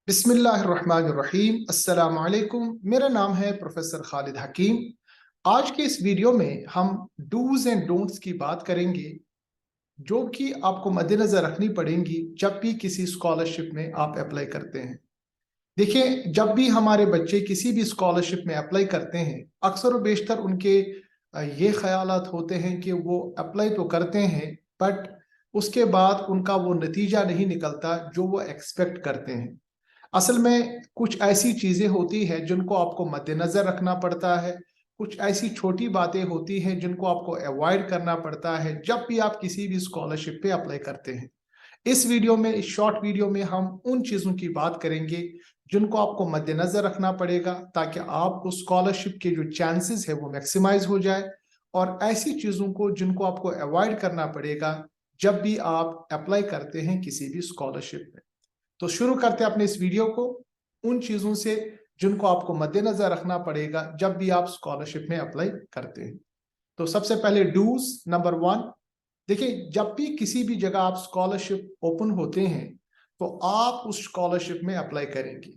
बिस्मिल्लाहिर्रहमानिर्रहीम। अस्सलाम वालेकुम। मेरा नाम है प्रोफेसर खालिद हकीम। आज के इस वीडियो में हम डूज एंड डोंट्स की बात करेंगे जो कि आपको मद्देनजर रखनी पड़ेंगी जब भी किसी स्कॉलरशिप में आप अप्लाई करते हैं। देखिए, जब भी हमारे बच्चे किसी भी स्कॉलरशिप में अप्लाई करते हैं, अक्सर व बेशतर उनके ये ख्यालात होते हैं कि वो अप्लाई तो करते हैं, बट उसके बाद उनका वो नतीजा नहीं निकलता जो वो एक्सपेक्ट करते हैं। असल में कुछ ऐसी चीजें होती हैं जिनको आपको मद्देनजर रखना पड़ता है। कुछ ऐसी छोटी बातें होती हैं जिनको आपको अवॉइड करना पड़ता है जब भी आप किसी भी स्कॉलरशिप पे अप्लाई करते हैं। इस वीडियो में, इस शॉर्ट वीडियो में हम उन चीजों की बात करेंगे जिनको आपको मद्देनजर रखना पड़ेगा ताकि आपको स्कॉलरशिप के जो चांसेस है वो मैक्सिमाइज हो जाए, और ऐसी चीजों को जिनको आपको अवॉइड करना पड़ेगा जब भी आप अप्लाई करते हैं किसी भी स्कॉलरशिप में। तो शुरू करते हैं अपने इस वीडियो को उन चीजों से जिनको आपको मद्देनजर रखना पड़ेगा जब भी आप स्कॉलरशिप में अप्लाई करते हैं। तो सबसे पहले डूज नंबर वन। देखिए, जब भी किसी भी जगह आप स्कॉलरशिप ओपन होते हैं तो आप उस स्कॉलरशिप में अप्लाई करेंगे,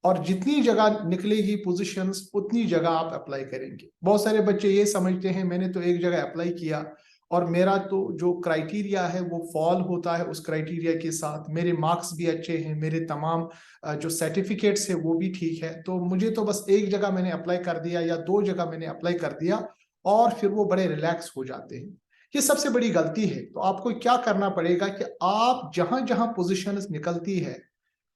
और जितनी जगह निकलेगी पोजीशंस उतनी जगह आप अप्लाई करेंगे। बहुत सारे बच्चे ये समझते हैं मैंने तो एक जगह अप्लाई किया और मेरा तो जो क्राइटेरिया है वो फॉल होता है, उस क्राइटेरिया के साथ मेरे मार्क्स भी अच्छे हैं, मेरे तमाम जो सर्टिफिकेट्स है वो भी ठीक है, तो मुझे तो बस एक जगह मैंने अप्लाई कर दिया या दो जगह मैंने अप्लाई कर दिया और फिर वो बड़े रिलैक्स हो जाते हैं। ये सबसे बड़ी गलती है। तो आपको क्या करना पड़ेगा कि आप जहां जहां पोजीशंस निकलती है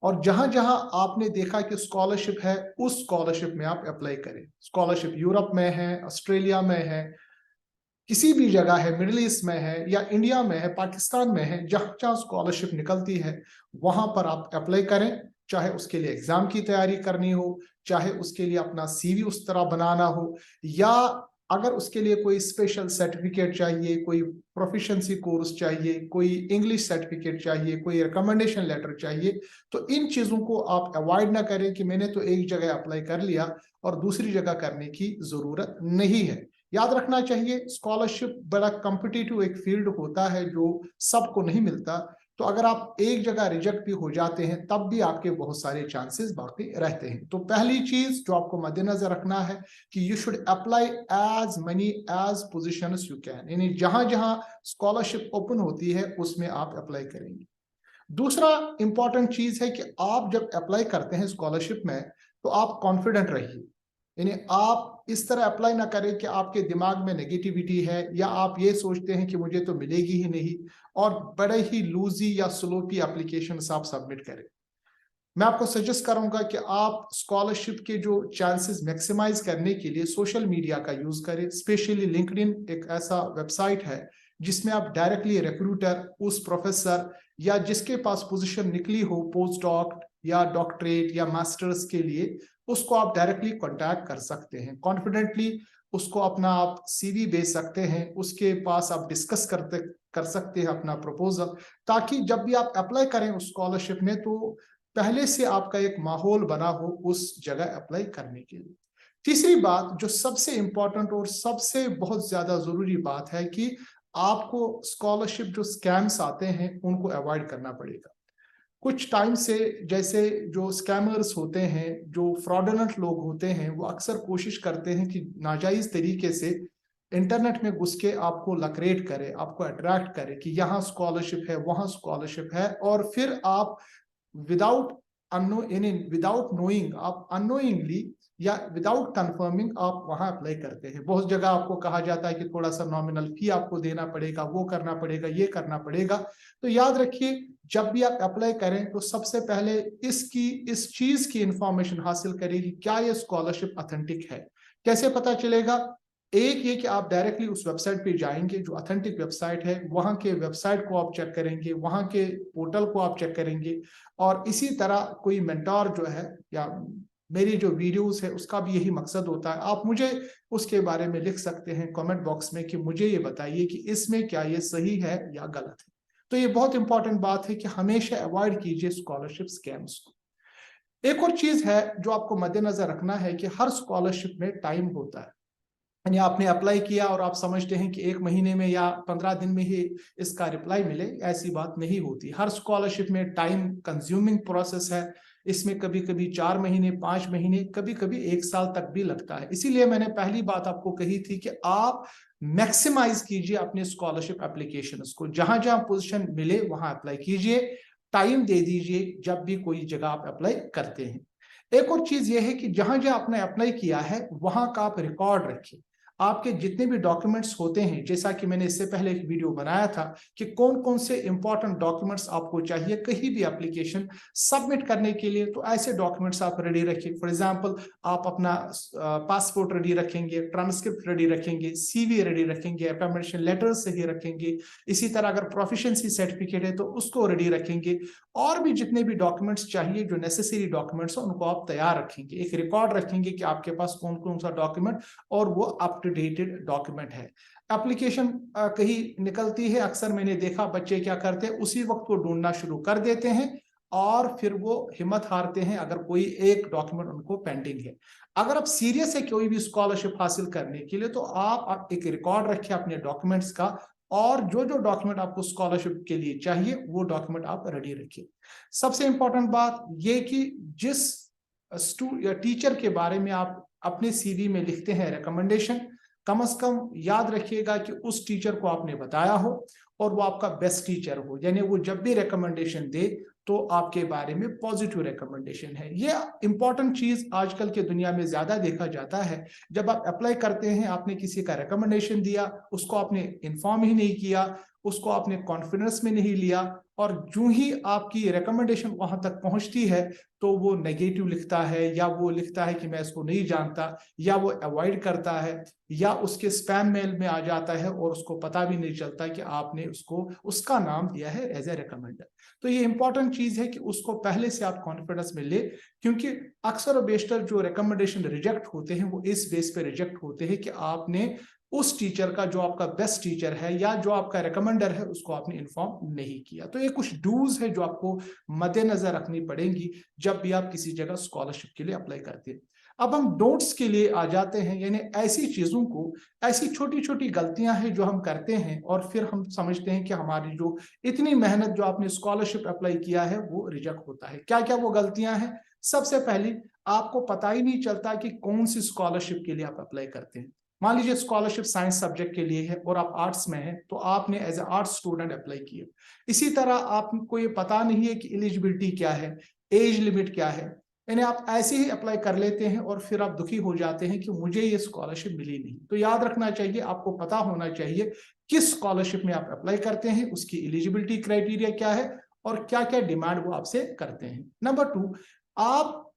और जहां जहां आपने देखा कि स्कॉलरशिप है, उस स्कॉलरशिप में आप अप्लाई करें। स्कॉलरशिप यूरोप में है, ऑस्ट्रेलिया में है, किसी भी जगह है, मिडिल ईस्ट में है या इंडिया में है, पाकिस्तान में है, जहां जहां स्कॉलरशिप निकलती है वहां पर आप अप्लाई करें। चाहे उसके लिए एग्जाम की तैयारी करनी हो, चाहे उसके लिए अपना सीवी उस तरह बनाना हो, या अगर उसके लिए कोई स्पेशल सर्टिफिकेट चाहिए, कोई प्रोफिशिएंसी कोर्स चाहिए, कोई इंग्लिश सर्टिफिकेट चाहिए, कोई रिकमेंडेशन लेटर चाहिए, तो इन चीजों को आप अवॉइड ना करें कि मैंने तो एक जगह अप्लाई कर लिया और दूसरी जगह करने की जरूरत नहीं है। याद रखना चाहिए, स्कॉलरशिप बड़ा कॉम्पिटिटिव एक फील्ड होता है जो सबको नहीं मिलता। तो अगर आप एक जगह रिजेक्ट भी हो जाते हैं तब भी आपके बहुत सारे चांसेस बाकी रहते हैं। तो पहली चीज जो आपको मद्देनजर रखना है कि you should apply as many as positions you can, यानी जहां जहां स्कॉलरशिप ओपन होती है उसमें आप अप्लाई करेंगे। दूसरा इंपॉर्टेंट चीज है कि आप जब अप्लाई करते हैं स्कॉलरशिप में तो आप कॉन्फिडेंट रहिए। यानी आप इस तरह अप्लाई ना करें कि आपके दिमाग में नेगेटिविटी है या आप ये सोचते हैं कि मुझे तो मिलेगी ही नहीं, और बड़े ही लूजी या स्लोपी एप्लीकेशन आप सबमिट करें। मैं आपको सजेस्ट करूंगा कि आप स्कॉलरशिप के जो चांसेस मैक्सिमाइज करने के लिए सोशल मीडिया का यूज करें। स्पेशली लिंक्डइन एक ऐसा वेबसाइट है जिसमें आप डायरेक्टली रिक्रूटर, उस प्रोफेसर या जिसके पास पोजीशन निकली हो पोस्ट डॉक या डॉक्टरेट या मास्टर्स के लिए, उसको आप डायरेक्टली कांटेक्ट कर सकते हैं कॉन्फिडेंटली। उसको अपना आप सीवी भेज सकते हैं, उसके पास आप डिस्कस कर सकते हैं अपना प्रपोजल, ताकि जब भी आप अप्लाई करें उस स्कॉलरशिप में तो पहले से आपका एक माहौल बना हो उस जगह अप्लाई करने के लिए। तीसरी बात जो सबसे इंपॉर्टेंट और सबसे बहुत ज्यादा जरूरी बात है कि आपको स्कॉलरशिप जो स्कैम्स आते हैं उनको अवॉइड करना पड़ेगा। कुछ टाइम से जैसे जो स्कैमर्स होते हैं, जो फ्रॉडुलेंट लोग होते हैं, वो अक्सर कोशिश करते हैं कि नाजायज तरीके से इंटरनेट में घुस के आपको लक्रेट करे, आपको अट्रैक्ट करे कि यहाँ स्कॉलरशिप है, वहाँ स्कॉलरशिप है, और फिर आप विदाउट विदाउट नोइंग, आप अनोइंगली या विदाउट कंफर्मिंग आप वहां अप्लाई करते हैं। बहुत जगह आपको कहा जाता है कि थोड़ा सा नॉमिनल फी आपको देना पड़ेगा, वो करना पड़ेगा, ये करना पड़ेगा। तो याद रखिए, जब भी आप अप्लाई करें तो सबसे पहले इस चीज की इंफॉर्मेशन हासिल करें कि क्या ये स्कॉलरशिप ऑथेंटिक है। कैसे पता चलेगा? एक ये कि आप डायरेक्टली उस वेबसाइट पे जाएंगे जो ऑथेंटिक वेबसाइट है, वहां के वेबसाइट को आप चेक करेंगे, वहां के पोर्टल को आप चेक करेंगे, और इसी तरह कोई मेंटोर जो है या मेरी जो वीडियोस है उसका भी यही मकसद होता है। आप मुझे उसके बारे में लिख सकते हैं कमेंट बॉक्स में कि मुझे ये बताइए कि इसमें क्या ये सही है या गलत है। तो ये बहुत इंपॉर्टेंट बात है कि हमेशा अवॉइड कीजिए स्कॉलरशिप स्कैम्स को। एक और चीज है जो आपको मद्देनजर रखना है कि हर स्कॉलरशिप में टाइम होता है। यानी आपने अप्लाई किया और आप समझते हैं कि 1 महीने में या 15 दिन में ही इसका रिप्लाई मिले, ऐसी बात नहीं होती। हर स्कॉलरशिप में टाइम कंज्यूमिंग प्रोसेस है। इसमें कभी कभी 4 महीने, 5 महीने, कभी कभी 1 साल तक भी लगता है। इसीलिए मैंने पहली बात आपको कही थी कि आप मैक्सिमाइज कीजिए अपने स्कॉलरशिप एप्लीकेशन को। जहां जहां पोजीशन मिले वहां अप्लाई कीजिए, टाइम दे दीजिए जब भी कोई जगह आप अप्लाई करते हैं। एक और चीज ये है कि जहां जहां आपने अप्लाई किया है वहां का आप रिकॉर्ड रखिए। आपके जितने भी डॉक्यूमेंट्स होते हैं, जैसा कि मैंने इससे पहले एक वीडियो बनाया था कि कौन कौन से इंपॉर्टेंट डॉक्यूमेंट्स आपको चाहिए कहीं भी एप्लीकेशन सबमिट करने के लिए, तो ऐसे डॉक्यूमेंट्स आप रेडी रखिए। फॉर एग्जांपल, आप अपना पासपोर्ट रेडी रखेंगे, ट्रांसक्रिप्ट रेडी रखेंगे, सीवी रेडी रखेंगे, रिकमेंडेशन लेटर सही रखेंगे। इसी तरह अगर प्रोफिशिएंसी सर्टिफिकेट है तो उसको रेडी रखेंगे। और भी जितने भी डॉक्यूमेंट्स चाहिए, जो नेसेसरी डॉक्यूमेंट्स हैं, उनको आप तैयार रखेंगे। एक रिकॉर्ड रखेंगे कि आपके पास कौन कौन सा डॉक्यूमेंट और वो अप टू डेटेड डॉक्यूमेंट है। एप्लीकेशन कहीं निकलती है, अक्सर मैंने देखा बच्चे क्या करते हैं, उसी वक्त वो ढूंढना शुरू कर देते हैं और फिर वो हिम्मत हारते हैं अगर कोई एक डॉक्यूमेंट उनको पेंडिंग है। अगर आप सीरियस है कोई भी स्कॉलरशिप हासिल करने के लिए, तो आप एक रिकॉर्ड रखिए अपने डॉक्यूमेंट्स का, और जो जो डॉक्यूमेंट आपको स्कॉलरशिप के लिए चाहिए वो डॉक्यूमेंट आप रेडी रखिए। सबसे इंपॉर्टेंट बात ये कि जिस टीचर के बारे में आप अपने सीवी में लिखते हैं रिकमेंडेशन, कम से कम याद रखिएगा कि उस टीचर को आपने बताया हो और वो आपका बेस्ट टीचर हो। यानी वो जब भी रिकमेंडेशन दे तो आपके बारे में पॉजिटिव रिकमेंडेशन है। ये इंपॉर्टेंट चीज आजकल के दुनिया में ज्यादा देखा जाता है। जब आप अप्लाई करते हैं, आपने किसी का रिकमेंडेशन दिया, उसको आपने इन्फॉर्म ही नहीं किया, उसको आपने कॉन्फिडेंस में नहीं लिया, और जो ही आपकी रिकमेंडेशन वहां तक पहुंचती है तो वो नेगेटिव लिखता है, या वो लिखता है कि मैं इसको नहीं जानता, या वो अवॉइड करता है, या उसके स्पैम मेल में आ जाता है और उसको पता भी नहीं चलता कि आपने उसको उसका नाम दिया है एज ए रिकमेंडर। तो ये इंपॉर्टेंट चीज है कि उसको पहले से आप कॉन्फिडेंस में ले, क्योंकि अक्सर और बेशतर जो रिकमेंडेशन रिजेक्ट होते हैं वो इस बेस पे रिजेक्ट होते हैं कि आपने उस टीचर का, जो आपका बेस्ट टीचर है या जो आपका रिकमेंडर है, उसको आपने इन्फॉर्म नहीं किया। तो ये कुछ डूज है जो आपको मद्देनजर रखनी पड़ेंगी जब भी आप किसी जगह स्कॉलरशिप के लिए अप्लाई करते हैं। अब हम डोंट्स के लिए आ जाते हैं, यानी ऐसी चीजों को, ऐसी छोटी छोटी गलतियां हैं जो हम करते हैं और फिर हम समझते हैं कि हमारी जो इतनी मेहनत जो आपने स्कॉलरशिप अप्लाई किया है वो रिजेक्ट होता है। क्या क्या वो गलतियां हैं? सबसे पहली, आपको पता ही नहीं चलता कि कौन सी स्कॉलरशिप के लिए आप अप्लाई करते हैं। मान लीजिए स्कॉलरशिप साइंस सब्जेक्ट के लिए है और आप आर्ट्स में हैं, तो आपने as a arts student apply किया। इसी तरह आपको ये पता नहीं है कि एलिजिबिलिटी क्या है, एज लिमिट क्या है, यानी आप ऐसे ही अप्लाई कर लेते हैं और फिर आप दुखी हो जाते हैं कि मुझे ये स्कॉलरशिप मिली नहीं। तो याद रखना चाहिए, आपको पता होना चाहिए किस स्कॉलरशिप में आप अप्लाई करते हैं, उसकी एलिजिबिलिटी क्राइटेरिया क्या है और क्या क्या डिमांड वो आपसे करते हैं। नंबर 2, आप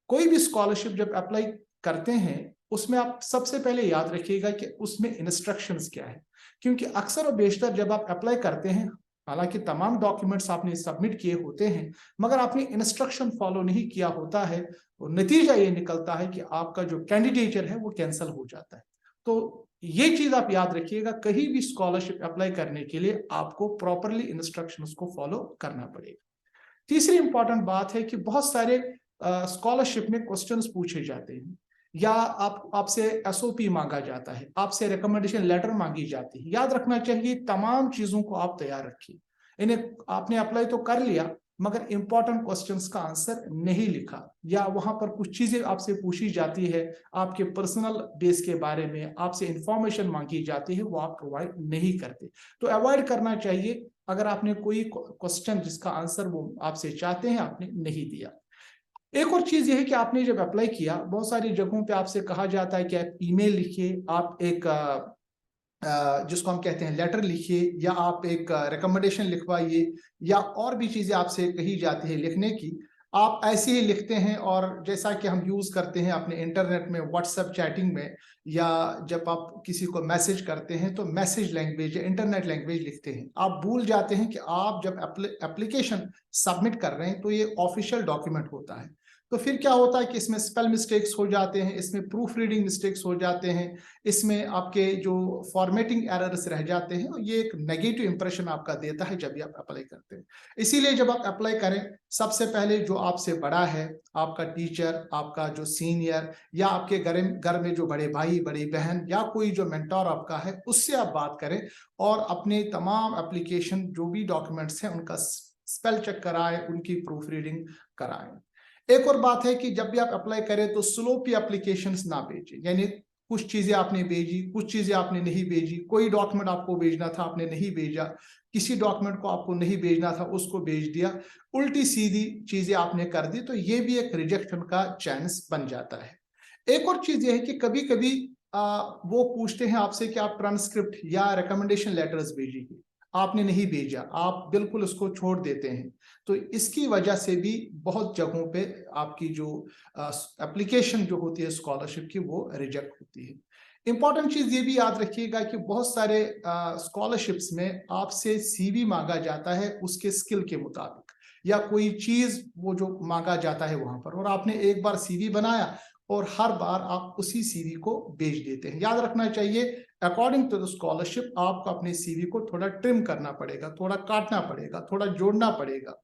कोई भी स्कॉलरशिप जब अप्लाई करते हैं उसमें आप सबसे पहले याद रखिएगा कि उसमें इंस्ट्रक्शंस क्या है। क्योंकि अक्सर और बेशतर जब आप अप्लाई करते हैं, हालांकि तमाम डॉक्यूमेंट्स आपने सबमिट किए होते हैं, मगर आपने इंस्ट्रक्शन फॉलो नहीं किया होता है, तो नतीजा ये निकलता है कि आपका जो कैंडिडेचर है वो कैंसिल हो जाता है। तो ये चीज आप याद रखिएगा, कहीं भी स्कॉलरशिप अप्लाई करने के लिए आपको प्रॉपरली इंस्ट्रक्शंस को फॉलो करना पड़ेगा। तीसरी इंपॉर्टेंट बात है कि बहुत सारे स्कॉलरशिप में क्वेश्चंस पूछे जाते हैं, या आपसे एसओपी मांगा जाता है, आपसे रिकमेंडेशन लेटर मांगी जाती है। याद रखना चाहिए, तमाम चीजों को आप तैयार रखिए। इन्हें आपने अप्लाई तो कर लिया मगर इंपॉर्टेंट क्वेश्चंस का आंसर नहीं लिखा, या वहां पर कुछ चीजें आपसे पूछी जाती है आपके पर्सनल बेस के बारे में, आपसे इंफॉर्मेशन मांगी जाती है, वो आप प्रोवाइड नहीं करते। तो अवॉइड करना चाहिए अगर आपने कोई क्वेश्चन जिसका आंसर वो आपसे चाहते हैं आपने नहीं दिया। एक और चीज ये है कि आपने जब अप्लाई किया, बहुत सारी जगहों पे आपसे कहा जाता है कि आप ईमेल लिखिए, आप एक जिसको हम कहते हैं लेटर लिखिए, या आप एक रिकमेंडेशन लिखवाइए, या और भी चीजें आपसे कही जाती है लिखने की। आप ऐसे ही लिखते हैं, और जैसा कि हम यूज करते हैं अपने इंटरनेट में, व्हाट्सएप चैटिंग में, या जब आप किसी को मैसेज करते हैं तो मैसेज लैंग्वेज या इंटरनेट लैंग्वेज लिखते हैं। आप भूल जाते हैं कि आप जब एप्लीकेशन सबमिट कर रहे हैं तो ये ऑफिशियल डॉक्यूमेंट होता है। तो फिर क्या होता है कि इसमें स्पेल मिस्टेक्स हो जाते हैं, इसमें प्रूफ रीडिंग मिस्टेक्स हो जाते हैं, इसमें आपके जो फॉर्मेटिंग एरर्स रह जाते हैं, और ये एक नेगेटिव इंप्रेशन आपका देता है जब भी आप अप्लाई करते हैं। इसीलिए जब आप अप्लाई करें, सबसे पहले जो आपसे बड़ा है, आपका टीचर, आपका जो सीनियर, या आपके घर में जो बड़े भाई बड़ी बहन या कोई जो मेंटोर आपका है, उससे आप बात करें और अपने तमाम एप्लीकेशन जो भी डॉक्यूमेंट्स हैं उनका स्पेल चेक कराएं, उनकी प्रूफ रीडिंग कराएं। एक और बात है कि जब भी आप अप्लाई करें तो स्लोपी एप्लीकेशंस ना भेजें, यानी कुछ चीजें आपने भेजी, कुछ चीजें आपने नहीं भेजी, कोई डॉक्यूमेंट आपको भेजना था आपने नहीं भेजा, किसी डॉक्यूमेंट को आपको नहीं भेजना था उसको भेज दिया, उल्टी सीधी चीजें आपने कर दी, तो ये भी एक रिजेक्शन का चांस बन जाता है। एक और चीज ये है कि कभी कभी वो पूछते हैं आपसे कि आप ट्रांसक्रिप्ट या रिकमेंडेशन लेटर्स भेजिए, आपने नहीं भेजा, आप बिल्कुल उसको छोड़ देते हैं, तो इसकी वजह से भी बहुत जगहों पे आपकी जो एप्लीकेशन जो होती है स्कॉलरशिप की वो रिजेक्ट होती है। इंपॉर्टेंट चीज ये भी याद रखिएगा कि बहुत सारे स्कॉलरशिप्स में आपसे सीवी मांगा जाता है उसके स्किल के मुताबिक, या कोई चीज वो जो मांगा जाता है वहां पर, और आपने एक बार सीवी बनाया और हर बार आप उसी सीवी को भेज देते हैं। याद रखना चाहिए, अकॉर्डिंग टू द स्कॉलरशिप आपको अपने सीवी को थोड़ा ट्रिम करना पड़ेगा, थोड़ा काटना पड़ेगा, थोड़ा जोड़ना पड़ेगा,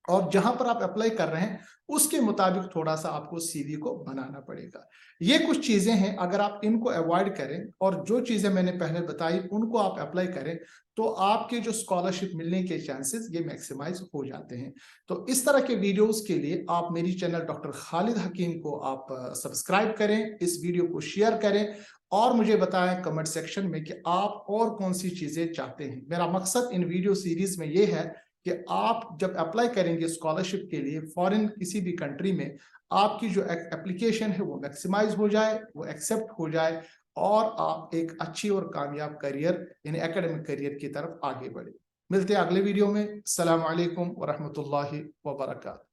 और जहां पर आप अप्लाई कर रहे हैं उसके मुताबिक थोड़ा सा आपको सीवी को बनाना पड़ेगा। ये कुछ चीजें हैं, अगर आप इनको अवॉइड करें और जो चीजें मैंने पहले बताई उनको आप अप्लाई करें, तो आपके जो स्कॉलरशिप मिलने के चांसेस ये मैक्सिमाइज हो जाते हैं। तो इस तरह के वीडियोस के लिए आप मेरी चैनल डॉक्टर खालिद हकीम को आप सब्सक्राइब करें, इस वीडियो को शेयर करें, और मुझे बताएं कमेंट सेक्शन में कि आप और कौन सी चीजें चाहते हैं। मेरा मकसद इन वीडियो सीरीज में ये है कि आप जब अप्लाई करेंगे स्कॉलरशिप के लिए फॉरेन किसी भी कंट्री में, आपकी जो एप्लीकेशन है वो मैक्सिमाइज हो जाए, वो एक्सेप्ट हो जाए, और आप एक अच्छी और कामयाब करियर यानी एकेडमिक करियर की तरफ आगे बढ़े। मिलते हैं अगले वीडियो में। अस्सलाम वालेकुम व रहमतुल्लाहि व बरकातहू।